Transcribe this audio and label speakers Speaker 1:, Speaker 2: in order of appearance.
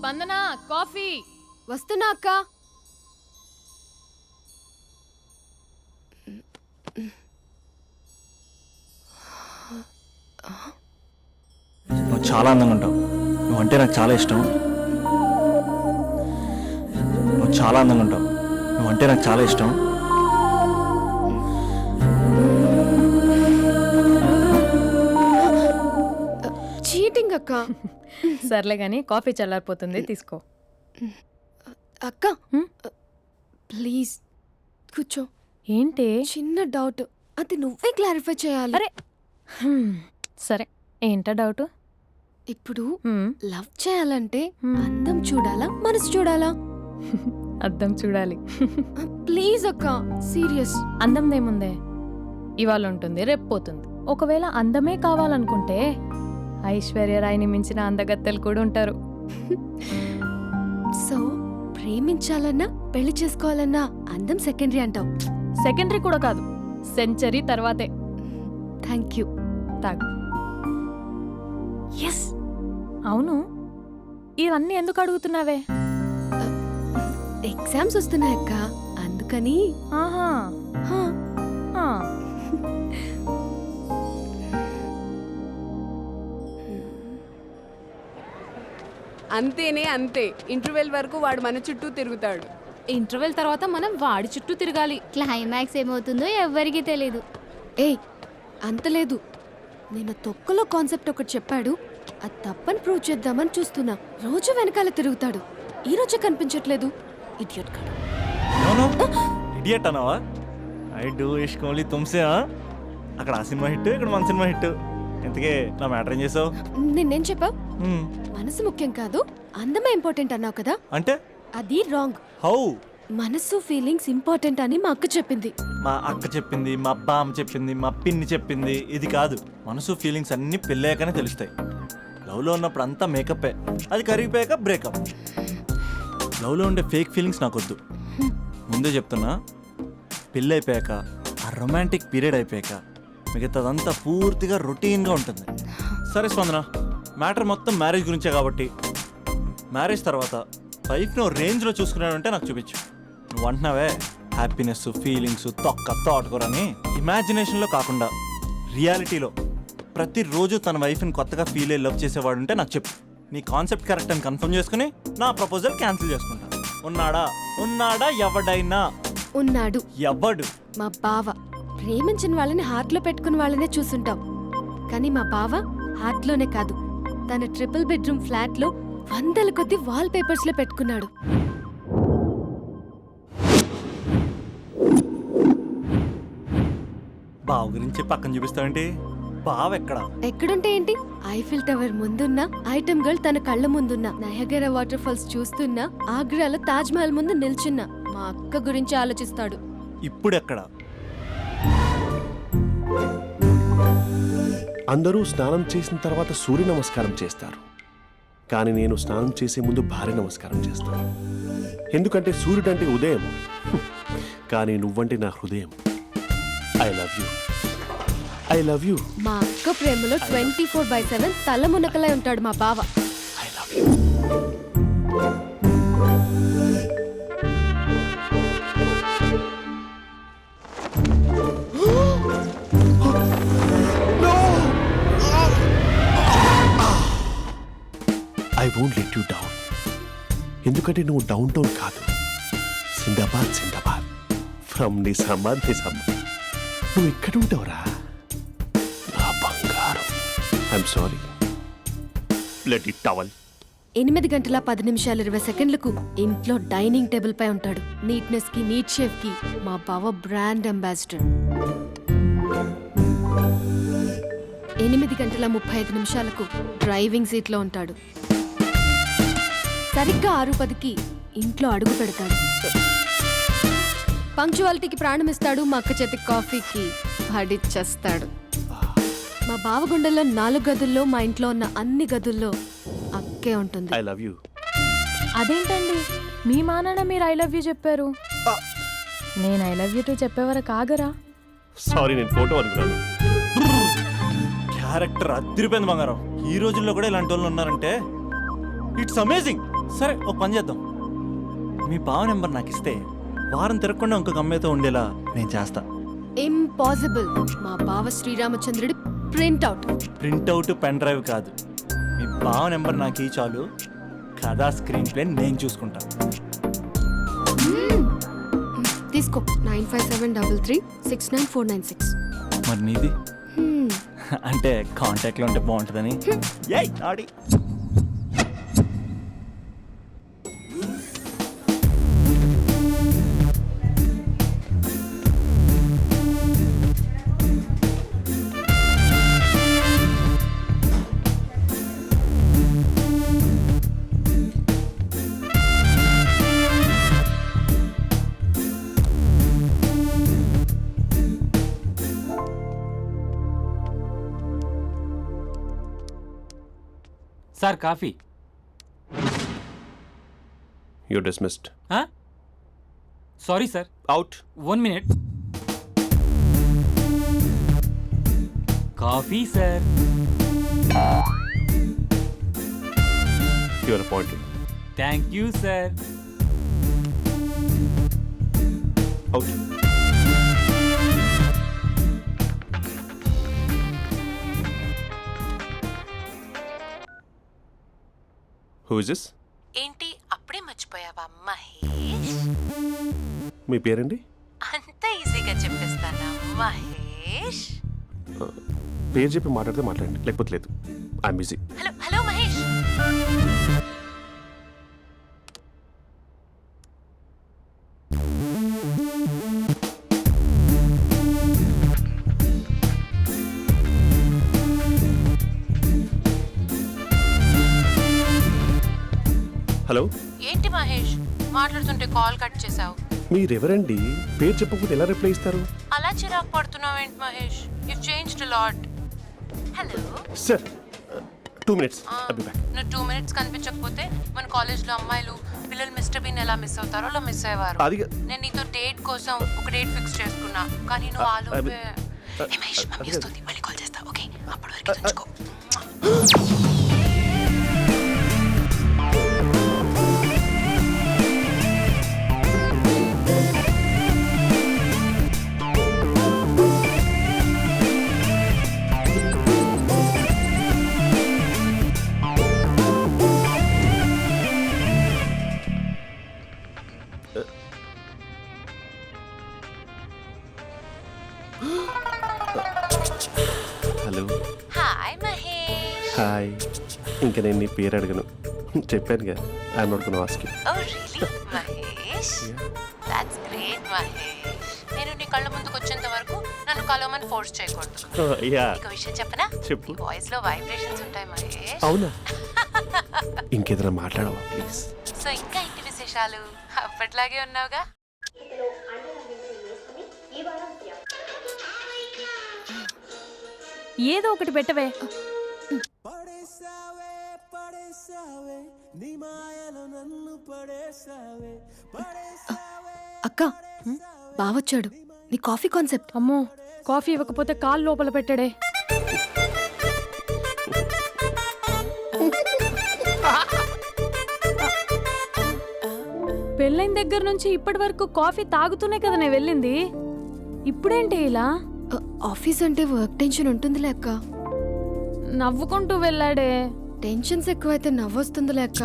Speaker 1: స్పందన కాఫీ.
Speaker 2: వస్తున్నా అక్క.
Speaker 3: నువ్వు చాలా అందంగా ఉంటావు. నువ్వంటే నాకు చాలా ఇష్టం. నువ్వు చాలా అందంగా ఉంటావు. నువ్వంటే నాకు చాలా ఇష్టం.
Speaker 2: చీటింగ్ అక్క.
Speaker 1: సర్లే గాని కాఫీ చల్లారిపోతుంది, తీసుకో.
Speaker 2: అక్క ప్లీజ్ కూర్చో.
Speaker 1: ఏంటి?
Speaker 2: చిన్న డౌట్, అది నువ్వే క్లారిఫై చేయాలి.
Speaker 1: అరే సరే, ఏంటా డౌట్?
Speaker 2: ఇప్పుడు లవ్ చేయాలంటే అందం చూడాలా మనసు చూడాలా?
Speaker 1: అద్దం చూడాలి.
Speaker 2: ప్లీజ్ అక్క, సీరియస్.
Speaker 1: అందందేముందే, ఇవాళ ఉంటుంది రేపు పోతుంది. ఒకవేళ అందమే కావాలనుకుంటే ఐశ్వర్యరాయ్ని మించిన అందగత్తెలు కూడా ఉంటారు.
Speaker 2: సో ప్రేమించాలన్నా పెళ్లి చేసుకోవాలన్నా అందం సెకండరీ అంటావు?
Speaker 1: సెకండరీ కూడా కాదు, సెంచరీ తర్వాతే.
Speaker 2: Thank you.
Speaker 1: తాగు.
Speaker 2: ఎస్.
Speaker 1: అవును, ఇవన్నీ ఎందుకు అడుగుతున్నావే?
Speaker 2: ఎగ్జామ్స్ వస్తున్నాయి అక్క, అందుకని.
Speaker 1: ఆహా.
Speaker 2: హా.
Speaker 1: ఆ.
Speaker 4: అంతేనే అంతే. ఇంటర్వెల్ వరకు వాడు మన చుట్టూ తిరుగుతాడు.
Speaker 5: ఇంటర్వెల్ తర్వాత మనం వాడి చుట్టూ తిరగాలి.
Speaker 6: క్లైమాక్స్ ఏమవుతుందో ఎవ్వరికీ తెలీదు.
Speaker 2: ఏయ్ అంత లేదు, నేను తొక్కలో కాన్సెప్ట్ ఒకటి చెప్పాడు, అది తప్పని ప్రూవ్ చేద్దామని చూస్తున్నా. రోజు వెనకాల తిరుగుతాడు, ఈ రోజే కనిపించట్లేదు. ఇడియట్ కాడు.
Speaker 3: ఇడియట్ అన్నావా? ఐ డూ ఇష్క్ ఓన్లీ తుమ్సే. అక్కడ ఆ సినిమా హిట్, ఇక్కడ మన సినిమా హిట్. ఇంతకే నా మ్యాటర్ ఏం చేసావు?
Speaker 2: నిన్నేం చెప్పావు? మనసు ముఖ్యం కాదు, అందమే ఇంపార్టెంట్ అన్నావు కదా.
Speaker 3: అంటే
Speaker 2: అది రాంగ్.
Speaker 3: హౌ?
Speaker 2: మనసు ఫీలింగ్స్ ఇంపార్టెంట్ అని మా అక్క చెప్పింది.
Speaker 3: మా అక్క చెప్పింది, మా బామ్మ చెప్పింది, మా పిన్ని చెప్పింది. ఇది కాదు, మనసు ఫీలింగ్స్ అన్ని పెళ్ళాకనే తెలుస్తాయి. లవ్లో ఉన్నప్పుడు అంతా మేకప్పే, అది కరిగిపోయాక బ్రేకప్. లవ్లో ఉండే ఫేక్ ఫీలింగ్స్ నాకొద్దు. ముందే చెప్తున్నా, పెళ్ళి అయిపోయాక ఆ రొమాంటిక్ పీరియడ్ అయిపోయాక మిగతాదంతా పూర్తిగా రొటీన్గా ఉంటుంది. సరే స్పందన, మ్యాటర్ మొత్తం మ్యారేజ్ గురించే కాబట్టి మ్యారేజ్ తర్వాత వైఫ్ను రేంజ్లో చూసుకున్నాడంటే నాకు చూపించు. నువ్వు అంటున్నావే హ్యాపీనెస్ ఫీలింగ్స్ తోటకూరని, ఇమాజినేషన్లో కాకుండా రియాలిటీలో ప్రతిరోజు తన వైఫ్ని కొత్తగా ఫీల్ అయ్యి లవ్ చేసేవాడు ఉంటే నాకు చెప్పు. నీ కాన్సెప్ట్ కరెక్ట్ అని కన్ఫర్మ్ చేసుకుని నా ప్రపోజల్ క్యాన్సిల్ చేసుకుంటా. ఉన్నాడా ఎవడైనా?
Speaker 2: ఉన్నాడు.
Speaker 3: ఎవడు?
Speaker 2: మా బావ. ప్రేమించిన వాళ్ళని హార్ట్లో పెట్టుకున్న వాళ్ళనే చూసుంటాం, కానీ మా బావ హార్ట్లోనే కాదు, తన ట్రిపుల్ బెడ్రూమ్ ఫ్లాట్లో వందల కొద్ది వాల్ పేపర్స్ లో పెట్టుకున్నాడు.
Speaker 3: బావ గురించి పక్కన చూపిస్తావేంటి? బావ
Speaker 2: ఎక్కడుంటే ఏంటి? ఐఫిల్ టవర్ ముందున్న ఐటమ్ గర్ల్ తన కళ్ళ ముందున్న నయగరా వాటర్ ఫాల్స్ చూస్తున్నా, ఆగ్రాలో తాజ్ మహల్ ముందు నిల్చున్నా మా అక్క గురించి ఆలోచిస్తాడు.
Speaker 3: ఇప్పుడెక్కడ?
Speaker 7: అందరూ స్నానం చేసిన తర్వాత సూర్య నమస్కారం చేస్తారు, కానీ నేను స్నానం చేసే ముందు భార్య నమస్కారం చేస్తాను. ఎందుకంటే సూర్యుడు అంటే ఉదయం, కానీ నువ్వంటే నా హృదయం. I love you, I love you.
Speaker 2: మా అక్క ప్రేమలో 24/7 తల మునకలై ఉంటాడు మా బావ.
Speaker 7: I love you. I won't let you down. ఎందుకంటే నువ్వు డౌన్ టౌన్ కాదు, జిందాబాద్ జిందాబాద్ ఫ్రమ్ నిజామాబాద్ నిజామాబాద్. నువ్వు ఇక్కడ ఉంటావురా నా బంగారం. I'm sorry. Let it towel.
Speaker 2: 8:10:20 ఇంట్లో డైనింగ్ టేబుల్ పై ఉంటాడు. నీట్నెస్ కి, నీట్ షేఫ్ కి మా బావ బ్రాండ్ అంబాసిడర్. 8:35 డ్రైవింగ్ సీట్ లో ఉంటాడు. సరిగ్గా 6:10 ఇంట్లో అడుగు పెడతాడు. పంక్చువాలిటీకి ప్రాణమిస్తాడు. మా అక్క చేతి కాఫీకి పడిచ్చేస్తాడు. మా బావ గుండెల్లో 4 గదుల్లో, మా ఇంట్లో ఉన్న అన్ని గదుల్లో అక్కే ఉంటుంది.
Speaker 7: I love you.
Speaker 1: అదేంటండి, మీ మానాన్న మీరు ఐ లవ్ యూ చెప్పారు, నేను ఐ లవ్ యూ టు చెప్పేవరకు ఆగరా?
Speaker 7: సారీ, నేను ఫోటో అనుకున్నాను.
Speaker 3: క్యారెక్టర్ అదిరిపోయింది బంగారం. ఈ రోజుల్లో కూడా ఇలాంటి వాళ్ళు ఉన్నారంటే ఇట్స్ అమేజింగ్. సరే ఒక పని చేద్దాం, మీ బావ నెంబర్ నాకు ఇస్తే వారం తిరగకుండా ఇంకొక అమ్మాయితో ఉండేలా నేను చేస్తా.
Speaker 2: ఇంపాసిబుల్. మా బావ శ్రీరామచంద్రుడి ప్రింట్అవుట్.
Speaker 3: ప్రింట్అవుట్ పెన్ డ్రైవ్ కాదు, మీ బావ నెంబర్ నాకు ఈ చాలు, కథా స్క్రీన్ ప్లే నేను చూసుకుంటా.
Speaker 2: తీసుకో. 9573369496.
Speaker 3: మరి నీది అంటే కాంటాక్ట్లో ఉంటే బాగుంటుందని. ఏయ్ ఆడి
Speaker 8: sir coffee.
Speaker 7: You dismissed.
Speaker 8: Sorry sir,
Speaker 7: out.
Speaker 8: 1 minute. Coffee sir.
Speaker 7: Your appointed.
Speaker 8: Thank you sir.
Speaker 7: Out. Who is this?
Speaker 9: ఏంటి అప్పుడే మర్చిపోయావా మహేష్?
Speaker 7: మీ పేరండి?
Speaker 9: అంత ఈజీగా చెప్పేస్తానా మహేష్?
Speaker 7: పేరు చెప్పి మాట్లాడితే మాట్లాడండి, లేకపోతే లేదు. I'm busy.
Speaker 9: Hello hello Mahesh.
Speaker 7: Hello,
Speaker 9: ఏంటి మహేష్ మాట్లాడుతుంటే కాల్ కట్ చేసావు?
Speaker 7: మీరెవరండి? పేరు చెప్పకపోతే ఎలా రిప్లై ఇస్తారు?
Speaker 9: అలా చిరాకు పడుతున్నావు ఏంటి Mahesh? You changed lot. Hello
Speaker 7: sir 2 minutes. I'll be back.
Speaker 9: నువ్వు 2 minutes కనిపించకపోతే మన కాలేజ్లో అమ్మాయిలు పిల్లలు మిస్టర్ బీన్ ఎలా మిస్ అవుతారో అలా మిస్ అయ్యేవారు.
Speaker 7: అది
Speaker 9: నేను నీతో డేట్ కోసం ఒక డేట్ ఫిక్స్ చేసుకున్నా, కానీ నువ్వు ఆలోపే. ఏ మహేష్ మమ్మీ వస్తుంది, మళ్ళీ కాల్ చేస్తా. ఓకే అప్పటి వరకు ఉంచుకో.
Speaker 7: హలో.
Speaker 9: హాయ్ మహేష్.
Speaker 7: హాయ్. ఇంకా నేను నీ పేరు అడగను, చెప్పానుగా. I'm not gonna ask you.
Speaker 9: Oh really Mahesh? That's great Mahesh. నేను నీ కళ్ళ ముందుకు వచ్చేంత వరకు నన్ను కలవమని ఫోర్స్ చేయకూడదు.
Speaker 7: యా,
Speaker 9: నీకు విషయం చెప్పనా?
Speaker 7: చెప్పు.
Speaker 9: నీ వాయిస్ లో వైబ్రేషన్స్ ఉంటాయి మహేష్.
Speaker 7: అవునా? ఇంకేదైనా మాట్లాడవా ప్లీజ్?
Speaker 9: సో ఇంకా ఇంటి విశేషాలు అప్పట్లాగే ఉన్నావుగా?
Speaker 1: ఏదో ఒకటి పెట్టవే.
Speaker 2: అక్క, బావొచ్చాడు. నీ కాఫీ కాన్సెప్ట్.
Speaker 1: అమ్మో, కాఫీ ఇవ్వకపోతే కాలు లోపల పెట్టాడే. పెళ్ళైన దగ్గర నుంచి ఇప్పటి వరకు కాఫీ తాగుతూనే కదా నేను వెళ్ళింది. ఇప్పుడేంటి ఇలా?
Speaker 2: ఆఫీస్ అంటే వర్క్ టెన్షన్ ఉంటుందిలే అక్క.
Speaker 1: నవ్వుకుంటూ వెళ్ళాడే.
Speaker 2: టెన్షన్స్ ఎక్కువైతే నవ్వొస్తుందిలే అక్క.